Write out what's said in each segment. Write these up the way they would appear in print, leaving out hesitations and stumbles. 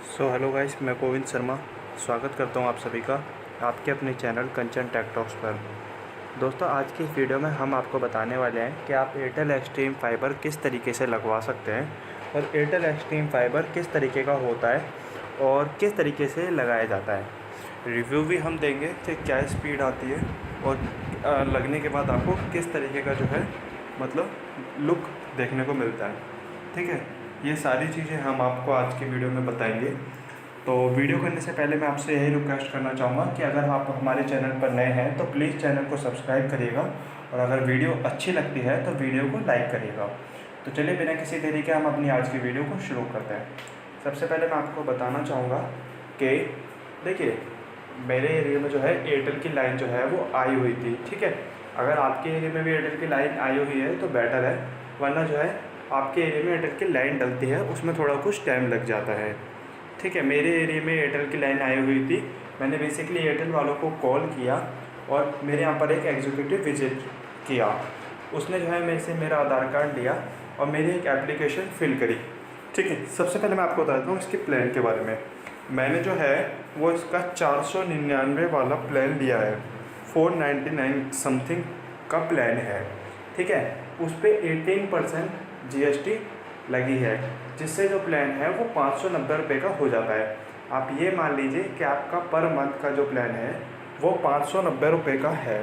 Hello guys, मैं गोविंद शर्मा स्वागत करता हूं आप सभी का आपके अपने चैनल कंचन टेक टॉक्स पर। दोस्तों, आज की इस वीडियो में हम आपको बताने वाले हैं कि आप एयरटेल एक्सट्रीम फाइबर किस तरीके से लगवा सकते हैं और एयरटेल एक्सट्रीम फाइबर किस तरीके का होता है और किस तरीके से लगाया जाता है। रिव्यू भी हम देंगे कि क्या स्पीड आती है और लगने के बाद आपको किस तरीके का जो है मतलब लुक देखने को मिलता है। ठीक है, ये सारी चीज़ें हम आपको आज की वीडियो में बताएंगे। तो वीडियो करने से पहले मैं आपसे यही रिक्वेस्ट करना चाहूँगा कि अगर आप हमारे चैनल पर नए हैं तो प्लीज़ चैनल को सब्सक्राइब करिएगा और अगर वीडियो अच्छी लगती है तो वीडियो को लाइक करिएगा। तो चलिए बिना किसी देरी के हम अपनी आज की वीडियो को शुरू करते हैं। सबसे पहले मैं आपको बताना चाहूँगा कि देखिए, मेरे एरिया में जो है एयरटेल की लाइन जो है वो आई हुई थी। ठीक है, अगर आपके एरिया में भी एयरटेल की लाइन आई हुई है तो बेटर है, वरना जो है आपके एरिया में एयरटेल की लाइन डलती है उसमें थोड़ा कुछ टाइम लग जाता है। ठीक है, मेरे एरिया में एयरटेल की लाइन आई हुई थी। मैंने बेसिकली एयरटेल वालों को कॉल किया और मेरे यहाँ पर एक एग्जीक्यूटिव विजिट किया। उसने जो है मेरे से मेरा आधार कार्ड लिया और मेरी एक एप्लीकेशन फिल करी। ठीक है, सबसे पहले मैं आपको बताता हूँ इसके प्लान के बारे में। मैंने जो है वो इसका 499 वाला प्लान लिया है, 499 समथिंग का प्लान है। ठीक है, उस पर 18% GST लगी है, जिससे जो प्लान है वो 590 रुपये का हो जाता है। आप ये मान लीजिए कि आपका पर मंथ का जो प्लान है वो 590 रुपये का है,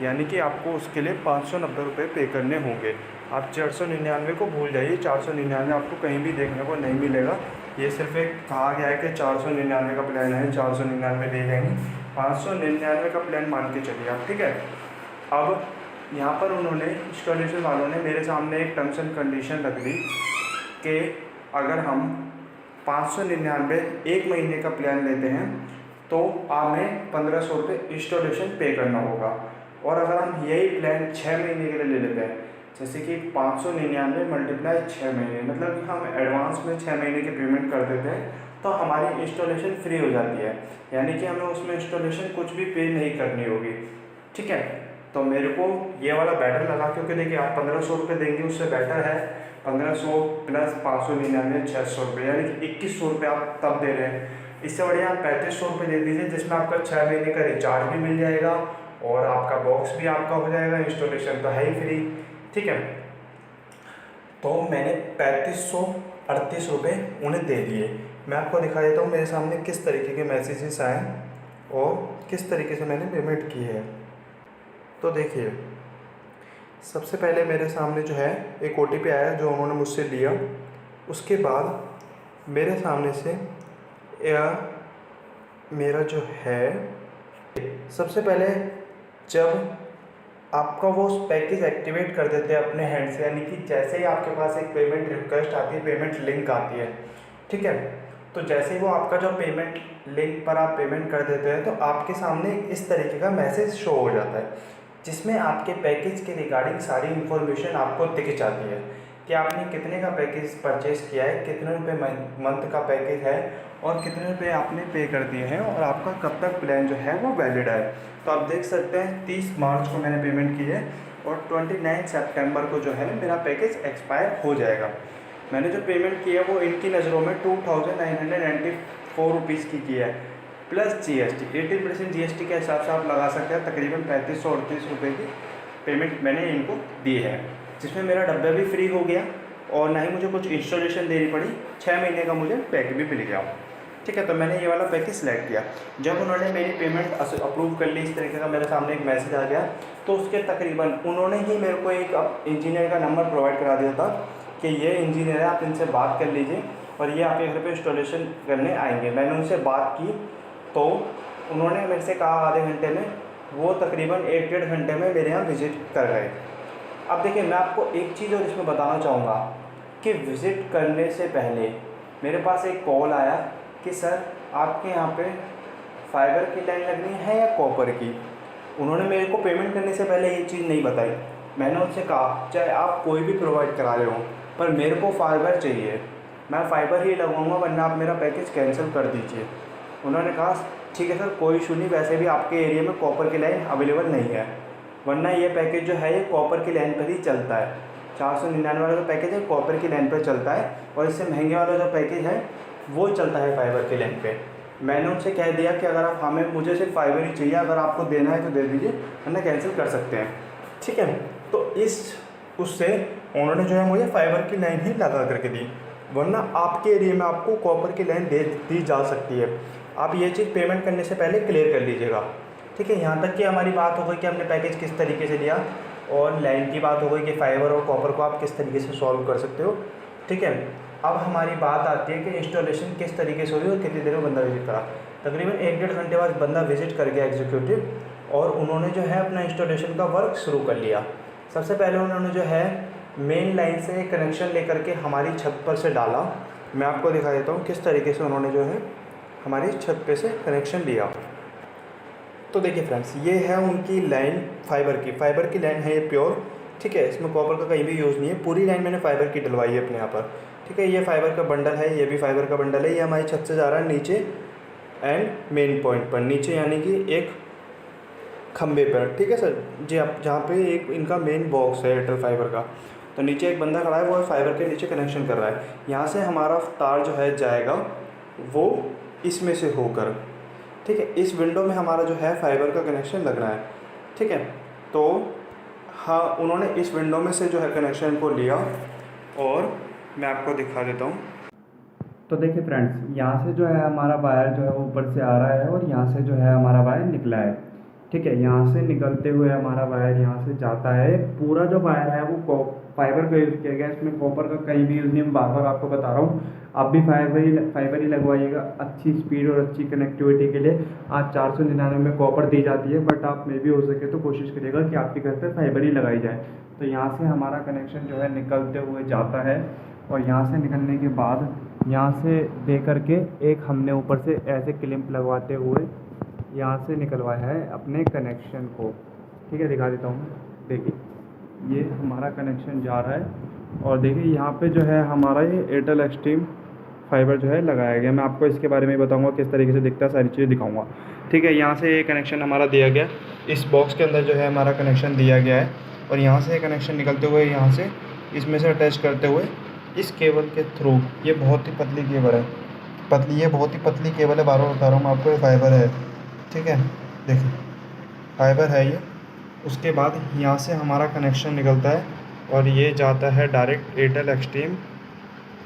यानी कि आपको उसके लिए 590 रुपये पे करने होंगे। आप 499 को भूल जाइए, 499 आपको कहीं भी देखने को नहीं मिलेगा। ये सिर्फ एक कहा गया है कि 499 का प्लान है, 499 दे देंगे। 599 का प्लान मान के चलिए आप। ठीक है, अब यहाँ पर उन्होंने इंस्टॉलेशन वालों ने मेरे सामने एक टर्म्स एंड कंडीशन रख दी कि अगर हम 599 एक महीने का प्लान लेते हैं तो हमें 1500 रुपये इंस्टॉलेशन पे करना होगा, और अगर हम यही प्लान 6 महीने के लिए ले लेते हैं, जैसे कि 599 मल्टीप्लाई 6 महीने, मतलब कि हम एडवांस में 6 महीने की पेमेंट कर देते हैं तो हमारी इंस्टॉलेशन फ्री हो जाती है, यानी कि हमें उसमें इंस्टॉलेशन कुछ भी पे नहीं करनी होगी। ठीक है, तो मेरे को ये वाला बेटर लगा, क्योंकि देखिए आप 1500 रुपये देंगे, उससे बेटर है 1500 प्लस 599 600 रुपये, यानी कि 2100 रुपये आप तब दे रहे हैं। इससे बढ़िया आप 3500 रुपये दे दीजिए, जिसमें आपका 6 महीने का रिचार्ज भी मिल जाएगा और आपका बॉक्स भी आपका हो जाएगा, इंस्टॉलेशन तो है ही फ्री। ठीक है, तो मैंने 3538 रुपये उन्हें दे दिए। मैं आपको दिखा देता हूँ मेरे सामने किस तरीके के मैसेजेस आए और किस तरीके से मैंने पेमेंट की है। तो देखिए, सबसे पहले मेरे सामने जो है एक OTP आया जो उन्होंने मुझसे लिया। उसके बाद मेरे सामने से मेरा जो है, सबसे पहले जब आपका वो पैकेज एक्टिवेट कर देते हैं अपने हैंड से, यानी कि जैसे ही आपके पास एक पेमेंट रिक्वेस्ट आती है, पेमेंट लिंक आती है। ठीक है, तो जैसे ही वो आपका जो पेमेंट लिंक पर आप पेमेंट कर देते हैं तो आपके सामने इस तरीके का मैसेज शो हो जाता है, जिसमें आपके पैकेज के रिगार्डिंग सारी इन्फॉर्मेशन आपको दिख जाती है कि आपने कितने का पैकेज परचेज़ किया है, कितने रुपए मंथ का पैकेज है और कितने रुपए आपने पे कर दिए हैं और आपका कब तक प्लान जो है वो वैलिड है। तो आप देख सकते हैं 30 मार्च को मैंने पेमेंट की है और 29 सितंबर को जो है मेरा पैकेज एक्सपायर हो जाएगा। मैंने जो पेमेंट की है वो इनकी नज़रों में 2994 रुपीज़ की है, प्लस GST 18% GST के हिसाब से आप लगा सकते हैं तकरीबन 3538 रुपये की पेमेंट मैंने इनको दी है, जिसमें मेरा डब्बा भी फ्री हो गया और ना ही मुझे कुछ इंस्टॉलेशन देनी पड़ी। 6 महीने का मुझे पैक भी मिल गया। ठीक है, तो मैंने ये वाला पैकेज सेलेक्ट किया। जब उन्होंने मेरी पेमेंट अप्रूव कर ली, इस तरीके का मेरे सामने एक मैसेज आ गया, तो उसके तकरीबन उन्होंने ही मेरे को एक इंजीनियर का नंबर प्रोवाइड करा दिया था कि ये इंजीनियर है, आप इनसे बात कर लीजिए और ये आपके घर पे इंस्टॉलेशन करने आएंगे। मैंने उनसे बात की तो उन्होंने मेरे से कहा आधे घंटे में, वो तकरीबन 1-1.5 घंटे में मेरे यहाँ विज़िट कर गए। अब देखिए, मैं आपको एक चीज़ और इसमें बताना चाहूँगा कि विज़िट करने से पहले मेरे पास एक कॉल आया कि सर आपके यहाँ पे फाइबर की लाइन लगनी है या कॉपर की। उन्होंने मेरे को पेमेंट करने से पहले ये चीज़ नहीं बताई। मैंने उनसे कहा चाहे आप कोई भी प्रोवाइड करा रहे हो, पर मेरे को फाइबर चाहिए, मैं फ़ाइबर ही लगवाऊँगा, वरना आप मेरा पैकेज कैंसिल कर दीजिए। उन्होंने कहा ठीक है सर, कोई इशू नहीं, वैसे भी आपके एरिया में कॉपर की लाइन अवेलेबल नहीं है, वरना ये पैकेज जो है ये कॉपर की लाइन पर ही चलता है। 499 वाला जो पैकेज है कॉपर की लाइन पर चलता है और इससे महंगे वाला जो पैकेज है वो चलता है फाइबर के लाइन पे। मैंने उनसे कह दिया कि अगर आप मुझे सिर्फ फाइबर ही चाहिए, अगर आपको देना है तो दे दीजिए, वरना कैंसिल कर सकते हैं, ठीक है। तो उससे उन्होंने जो है मुझे फाइबर की लाइन ही लगा करके दी, वरना आपके एरिया में आपको कॉपर की लाइन दी जा सकती है। आप ये चीज़ पेमेंट करने से पहले क्लियर कर लीजिएगा, ठीक है। यहाँ तक कि हमारी बात हो गई कि हमने पैकेज किस तरीके से लिया, और लाइन की बात हो गई कि फाइबर और कॉपर को आप किस तरीके से सॉल्व कर सकते हो, ठीक है। अब हमारी बात आती है कि इंस्टॉलेशन किस तरीके से हुई और कितनी देर में बंदा विजिट करा। तकरीबन 1-1.5 घंटे बाद बंदा विजिट कर गया एग्जीक्यूटिव, और उन्होंने जो है अपना इंस्टॉलेशन का वर्क शुरू कर लिया। सबसे पहले उन्होंने जो है मेन लाइन से कनेक्शन लेकर के हमारी छत पर से डाला। मैं आपको दिखा देता हूँ किस तरीके से उन्होंने जो है हमारी छत पे से कनेक्शन लिया। तो देखिए फ्रेंड्स, ये है उनकी लाइन फाइबर की लाइन है ये प्योर, ठीक है। इसमें कॉपर का कहीं भी यूज़ नहीं है, पूरी लाइन मैंने फाइबर की डलवाई है अपने यहाँ पर, ठीक है। ये फाइबर का बंडल है, ये भी फाइबर का बंडल है। ये हमारी छत से जा रहा है नीचे एंड मेन पॉइंट पर, नीचे यानी कि एक खंबे पर, ठीक है सर जी। आप जहाँ पे एक इनका मेन बॉक्स है एयरटेल फाइबर का, तो नीचे एक बंदा खड़ा है, वो फाइबर के नीचे कनेक्शन कर रहा है। यहाँ से हमारा तार जो है जाएगा वो इसमें से होकर, ठीक है। इस विंडो में हमारा जो है फाइबर का कनेक्शन लग रहा है, ठीक है। तो हाँ, उन्होंने इस विंडो में से जो है कनेक्शन को लिया, और मैं आपको दिखा देता हूँ। तो देखिए फ्रेंड्स, यहाँ से जो है हमारा वायर जो है ऊपर से आ रहा है, और यहाँ से जो है हमारा वायर निकला है, ठीक है। यहाँ से निकलते हुए हमारा वायर यहाँ से जाता है। पूरा जो वायर है वो फाइबर का यूज़ किया गया है, इसमें कॉपर का कहीं भी यूज़ नहीं। मैं बार बार आपको बता रहा हूँ, आप भी फाइबर ही लगवाइएगा अच्छी स्पीड और अच्छी कनेक्टिविटी के लिए। आज 499 में कॉपर दी जाती है, बट आप में भी हो सके तो कोशिश करिएगा कि आपके घर पर फाइबर ही लगाई जाए। तो यहाँ से हमारा कनेक्शन जो है निकलते हुए जाता है, और यहाँ से निकलने के बाद यहाँ से दे करके एक हमने ऊपर से ऐसे क्लिप लगवाते हुए यहाँ से निकलवाया है अपने कनेक्शन को, ठीक है। दिखा देता हूँ मैं, देखिए ये हमारा कनेक्शन जा रहा है, और देखिए यहाँ पे जो है हमारा ये एयरटेल एक्सट्रीम फाइबर जो है लगाया गया। मैं आपको इसके बारे में बताऊँगा किस तरीके से दिखता है, सारी चीज़ें दिखाऊँगा, ठीक है। यहाँ से ये कनेक्शन हमारा दिया गया, इस बॉक्स के अंदर जो है हमारा कनेक्शन दिया गया है, और यहाँ से कनेक्शन निकलते हुए यहाँ से इसमें से अटैच करते हुए इस केबल के थ्रू, ये बहुत ही पतली केबल है, ये बहुत ही पतली केबल है, बार बार बता रहा हूँ मैं आपको, ये फाइबर है, ठीक है। देखिए फाइबर है ये। उसके बाद यहाँ से हमारा कनेक्शन निकलता है, और ये जाता है direct Airtel extreme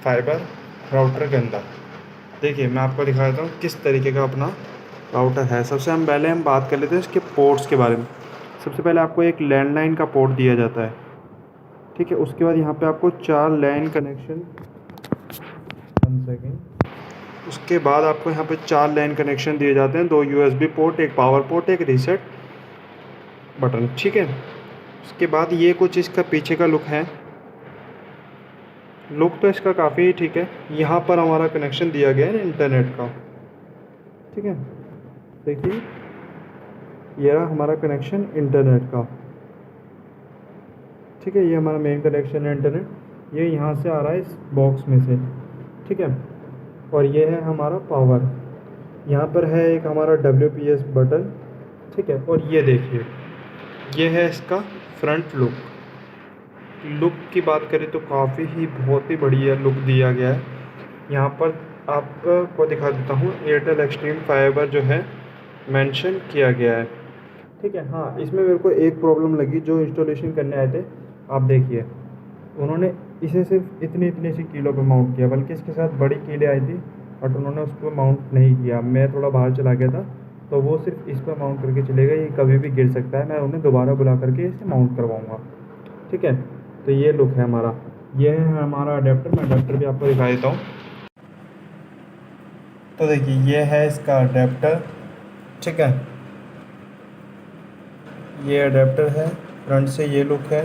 fibre router के अंदर। देखिए मैं आपको दिखा देता हूँ किस तरीके का अपना राउटर है। सबसे पहले हम बात कर लेते हैं इसके पोर्ट्स के बारे में। सबसे पहले आपको एक लैंडलाइन का पोर्ट दिया जाता है, ठीक है। उसके बाद यहाँ पे आपको 4 लैन कनेक्शन, 1 सेकेंड, उसके बाद आपको यहाँ पे 4 लैन कनेक्शन दिए जाते हैं, 2 USB पोर्ट, एक पावर पोर्ट, एक रीसेट बटन, ठीक है। उसके बाद ये कुछ इसका पीछे का लुक है। लुक तो इसका काफ़ी ठीक है। यहाँ पर हमारा कनेक्शन दिया गया है इंटरनेट का, ठीक है। देखिए ये रहा हमारा कनेक्शन इंटरनेट का, ठीक है। ये हमारा मेन कनेक्शन है इंटरनेट, ये यहाँ से आ रहा है इस बॉक्स में से, ठीक है। और ये है हमारा पावर, यहाँ पर है एक हमारा WPS बटन, ठीक है। और ये देखिए ये है इसका फ्रंट लुक की बात करें तो काफ़ी ही बहुत ही बढ़िया लुक दिया गया है। यहाँ पर आपको दिखा देता हूँ, एयरटेल एक्सट्रीम फाइबर जो है मेंशन किया गया है, ठीक है। हाँ, इसमें मेरे को एक प्रॉब्लम लगी, जो इंस्टॉलेशन करने आए थे, आप देखिए उन्होंने इसे सिर्फ इतनी सी कीलों पे माउंट किया, बल्कि इसके साथ बड़ी कीलें आई थी, बट उन्होंने उस पर माउंट नहीं किया। मैं थोड़ा बाहर चला गया था, तो वो सिर्फ इस पर माउंट करके चलेगा, ये कभी भी गिर सकता है। मैं उन्हें दोबारा बुला करके इसे माउंट करवाऊँगा, ठीक है। तो ये लुक है हमारा, ये है हमारा अडेप्टर। मैं अडेप्टर भी आपको दिखा देता हूँ। तो देखिए ये है इसका अडेप्टर, ठीक है। ये अडेप्टर है, फ्रंट से ये लुक है,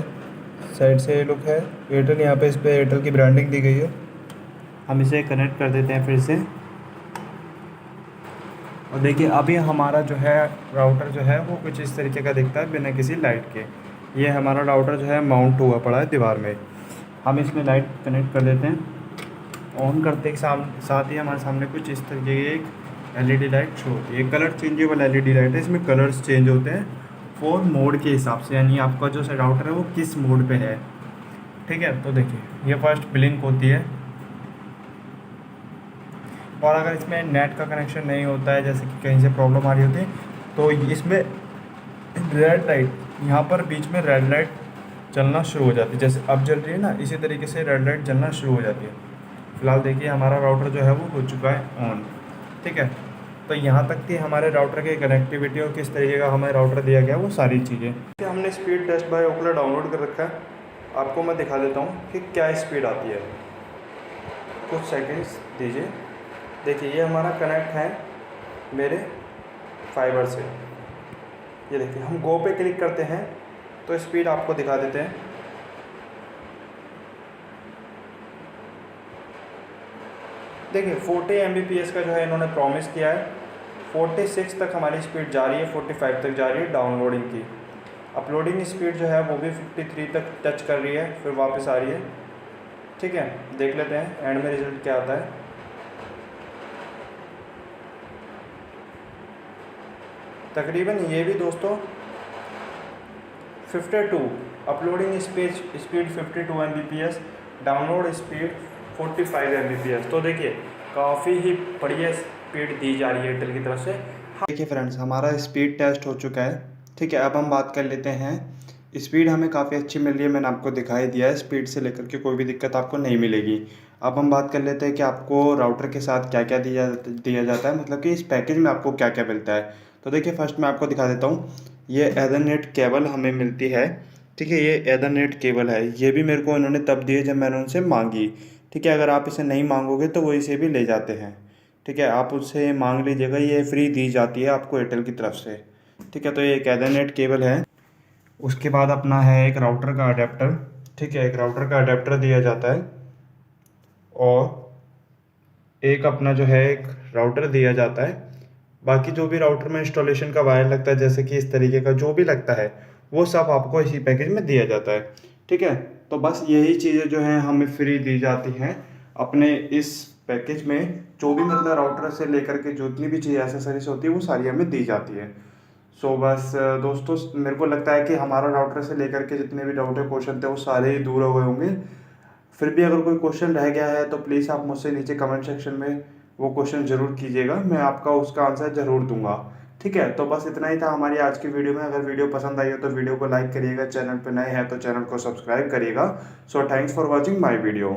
साइड से ये लुक है। एयरटेल, यहाँ पे इस पर एयरटेल की ब्रांडिंग दी गई है। हम इसे कनेक्ट कर देते हैं फिर से, और देखिए अभी हमारा जो है राउटर जो है वो कुछ इस तरीके का दिखता है बिना किसी लाइट के। ये हमारा राउटर जो है माउंट हुआ पड़ा है दीवार में। हम इसमें लाइट कनेक्ट कर देते हैं, ऑन करते के साथ ही हमारे सामने कुछ इस तरीके की एक LED लाइट शो होती है। कलर चेंजेबल LED लाइट है, इसमें कलर्स चेंज होते हैं 4 मोड के हिसाब से, यानी आपका जो राउटर है वो किस मोड पे है, ठीक है। तो देखिए ये फर्स्ट ब्लिंक होती है, और अगर इसमें नेट का कनेक्शन नहीं होता है, जैसे कि कहीं से प्रॉब्लम आ रही होती है, तो इसमें रेड लाइट, यहाँ पर बीच में रेड लाइट जलना शुरू हो जाती है। जैसे अब जल रही है ना, इसी तरीके से रेड लाइट जलना शुरू हो जाती है। फिलहाल देखिए हमारा राउटर जो है वो हो चुका है ऑन। ठीक है, तो यहाँ तक थी हमारे राउटर की कनेक्टिविटी और किस तरीके का हमें राउटर दिया गया वो सारी चीज़ें। हमने speed test by Ookla download कर रखा है, आपको मैं दिखा देता हूँ कि क्या स्पीड आती है। कुछ सेकंड्स दीजिए। देखिए ये हमारा कनेक्ट है मेरे फाइबर से। ये देखिए हम गो पे क्लिक करते हैं तो स्पीड आपको दिखा देते हैं। देखिए 40 Mbps का जो है इन्होंने प्रॉमिस किया है। 46 तक हमारी स्पीड जा रही है, 45 तक जा रही है डाउनलोडिंग की। अपलोडिंग स्पीड जो है वो भी 53 तक टच कर रही है, फिर वापस आ रही है। ठीक है, देख लेते हैं एंड में रिजल्ट क्या आता है। तकरीबन ये भी दोस्तों 52, uploading speed 52 Mbps, download speed 45 Mbps। तो देखिए काफ़ी ही बढ़िया स्पीड दी जा रही है एयरटेल की तरफ से। देखिए फ्रेंड्स हमारा स्पीड टेस्ट हो चुका है। ठीक है, अब हम बात कर लेते हैं। स्पीड हमें काफ़ी अच्छी मिल रही है, मैंने आपको दिखाई दिया है। स्पीड से लेकर के कोई भी दिक्कत आपको नहीं मिलेगी। अब हम बात कर लेते हैं कि आपको राउटर के साथ क्या क्या दिया जाता है, मतलब कि इस पैकेज में आपको क्या क्या मिलता है। तो देखिए फर्स्ट मैं आपको दिखा देता हूँ। ये एथरनेट केबल हमें मिलती है। ठीक है, ये एथरनेट केबल है। ये भी मेरे को इन्होंने तब दिए जब मैंने उनसे मांगी। ठीक है, अगर आप इसे नहीं मांगोगे तो वो इसे भी ले जाते हैं। ठीक है, आप उससे मांग लीजिएगा, ये फ्री दी जाती है आपको एयरटेल की तरफ से। ठीक है, तो ये एक एथरनेट केबल है। उसके बाद अपना है एक राउटर का अडेप्टर। ठीक है, एक राउटर का अडेप्टर दिया जाता है और एक अपना जो है एक राउटर दिया जाता है। बाकी जो भी राउटर में इंस्टॉलेशन का वायर लगता है, जैसे कि इस तरीके का जो भी लगता है, वो सब आपको इसी पैकेज में दिया जाता है। ठीक है, तो बस यही चीज़ें जो हैं हमें फ्री दी जाती हैं अपने इस पैकेज में। जो भी मतलब राउटर से लेकर के जितनी भी चीज़ एसेसरीज होती है वो सारी हमें दी जाती है। सो बस दोस्तों मेरे को लगता है कि हमारा राउटर से लेकर के जितने भी डाउट है क्वेश्चन थे वो सारे ही दूर हो गए होंगे। फिर भी अगर कोई क्वेश्चन रह गया है तो प्लीज़ आप मुझसे नीचे कमेंट सेक्शन में वो क्वेश्चन ज़रूर कीजिएगा, मैं आपका उसका आंसर ज़रूर दूंगा। ठीक है, तो बस इतना ही था हमारी आज की वीडियो में। अगर वीडियो पसंद आई हो तो वीडियो को लाइक करिएगा, चैनल पर नए हैं तो चैनल को सब्सक्राइब करिएगा। So thanks for watching my video.